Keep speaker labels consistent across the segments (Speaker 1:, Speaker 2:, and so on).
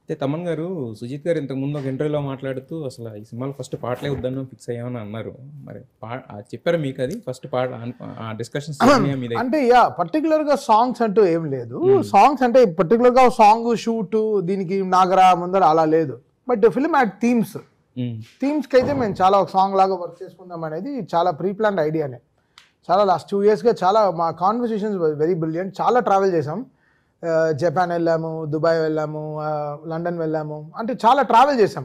Speaker 1: అయితే తమన్ గారు, సుజిత్ గారు ఇంతకుముందు ఒక ఇంటర్వ్యూలో మాట్లాడుతూ అసలు ఈ సినిమాలో ఫస్ట్ పాటలే వద్దని ఫిక్స్ అయ్యామని అన్నారు. మరి చెప్పారా మీకది? ఫస్ట్ పాట ఆ డిస్కషన్స్ జరిగినాయా మీ దగ్గర?
Speaker 2: అంటే పర్టికులర్గా సాంగ్స్ అంటూ ఏం లేదు. సాంగ్స్ అంటే పర్టికులర్గా సాంగ్ షూట్ దీనికి నాగరా ముందర అలా లేదు. బట్ ఫిల్మ్ యాడ్ థీమ్స్కి అయితే మేము చాలా ఒక సాంగ్ లాగా వర్క్ చేసుకుందాం అనేది చాలా ప్రీ ప్లాన్డ్ ఐడియానే. చాలా లాస్ట్ 2 yearsగా చాలా మా కాన్వర్సేషన్స్ వెరీ బ్రిలియంట్. చాలా ట్రావెల్ చేసాం. జపాన్ వెళ్ళాము, దుబాయ్ వెళ్ళాము, లండన్ వెళ్ళాము, అంటే చాలా ట్రావెల్ చేసాం.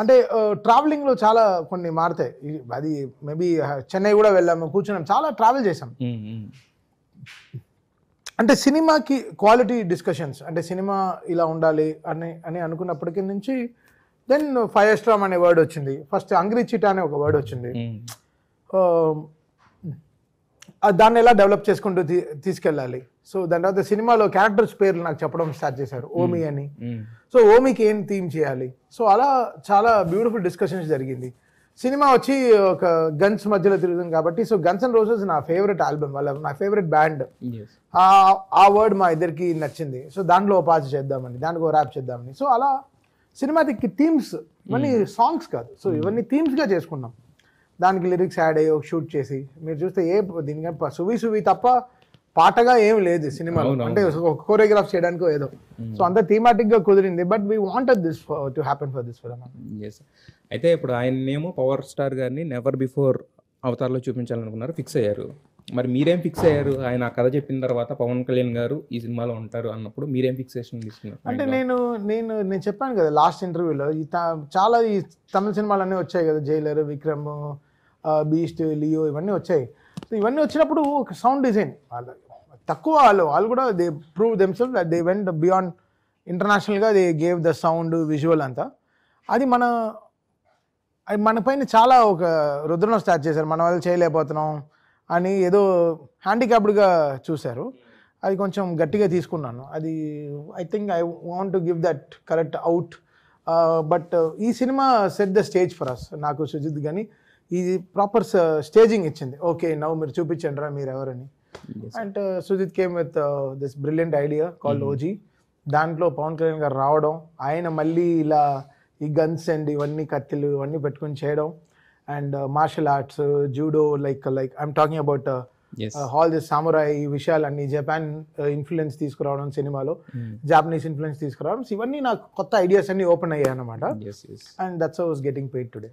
Speaker 2: అంటే ట్రావెలింగ్లో చాలా కొన్ని మారుతాయి. అది మేబీ చెన్నై కూడా వెళ్ళాము, కూర్చున్నాం, చాలా ట్రావెల్ చేసాం. అంటే సినిమాకి క్వాలిటీ డిస్కషన్స్, అంటే సినిమా ఇలా ఉండాలి అని అనుకున్నప్పటికీ నుంచి దెన్ ఫైర్ స్ట్రామ్ అనే వర్డ్ వచ్చింది. ఫస్ట్ అంగ్రిచిటా అనే ఒక వర్డ్ వచ్చింది. దాన్ని ఎలా డెవలప్ చేసుకుంటూ తీసుకెళ్ళాలి. సో దాని తర్వాత సినిమాలో క్యారెక్టర్స్ పేర్లు నాకు చెప్పడం స్టార్ట్ చేశారు, ఓమి అని. సో ఓమికి ఏం థీమ్ చేయాలి. సో అలా చాలా బ్యూటిఫుల్ డిస్కషన్స్ జరిగింది. సినిమా వచ్చి ఒక గన్స్ మధ్యలో తిరుగుతుంది కాబట్టి, సో గన్స్ అండ్ రోజెస్ నా ఫేవరెట్ ఆల్బమ్, వాళ్ళ నా ఫేవరెట్ బ్యాండ్. ఆ వర్డ్ మా ఇద్దరికి నచ్చింది. సో దాంట్లో పాస్ చేద్దామని, దానికి ర్యాప్ చేద్దామని. సో అలా సినిమాటిక్ థీమ్స్, ఇవన్నీ సాంగ్స్ కాదు, సో ఇవన్నీ థీమ్స్గా చేసుకున్నాం. దానికి లిరిక్స్ యాడ్ అయ్యి ఒక షూట్ చేసి, మీరు చూస్తే దీనికన్నా సువి తప్ప పాటగా ఏం లేదు సినిమాలో. అంటే కోరియోగ్రాఫ్ చేయడానికో ఏదో. సో అంత థీమాటిక్ గా కుదిరింది. But we wanted this to happen for this film.
Speaker 1: అయితే ఇప్పుడు ఆయన్నేమో పవర్ స్టార్ గారిని నెవర్ బిఫోర్ అవతార్లో చూపించాలనుకున్నారు, ఫిక్స్ అయ్యారు. మరి మీరేం ఫిక్స్ అయ్యారు? ఆయన కథ చెప్పిన తర్వాత పవన్ కళ్యాణ్ గారు ఈ సినిమాలో ఉంటారు అన్నప్పుడు మీరేం ఫిక్సేషన్ తీసుకున్నారు?
Speaker 2: అంటే నేను చెప్పాను కదా లాస్ట్ ఇంటర్వ్యూలో, చాలా ఈ తమిళ సినిమాలన్నీ వచ్చాయి కదా, జైలర్, విక్రమ్, బీస్ట్, లియో, ఇవన్నీ వచ్చాయి. సో ఇవన్నీ వచ్చినప్పుడు ఒక సౌండ్ డిజైన్ తక్కువ, వాళ్ళు కూడా they prove themselves that they went beyond ఇంటర్నేషనల్గా. They gave the sound, visual అంతా. అది మన పైన చాలా ఒక రుద్రణ స్టార్ట్ చేశారు. మన వాళ్ళు చేయలేకపోతున్నాం అని ఏదో హ్యాండిక్యాప్డ్గా చూశారు. అది కొంచెం గట్టిగా తీసుకున్నాను. అది I think I want to give that correct out. But ఈ cinema set the stage for us. నాకు సుజిత్ కానీ ఇది ప్రాపర్ స్టేజింగ్ ఇచ్చింది. ఓకే, నవ్వు మీరు చూపించండి రా మీరు ఎవరని. And Sujeeth came with this brilliant idea called OG. దాంట్లో పవన్ కళ్యాణ్ గారు రావడం, ఆయన మళ్ళీ ఇలా ఈ గన్స్ అండ్ ఇవన్నీ కత్తిలు ఇవన్నీ పెట్టుకుని చేయడం, and martial arts, judo, like I'm talking about all this samurai విషయాలన్నీ, జపాన్ ఇన్ఫ్లుయెన్స్ తీసుకురావడం సినిమాలో, జాపనీస్ ఇన్ఫ్లుయెన్స్ తీసుకురావడం, ఇవన్నీ నాకు కొత్త ఐడియాస్ అన్ని ఓపెన్ అయ్యాయి అన్నమాట. And that's how I was getting paid today.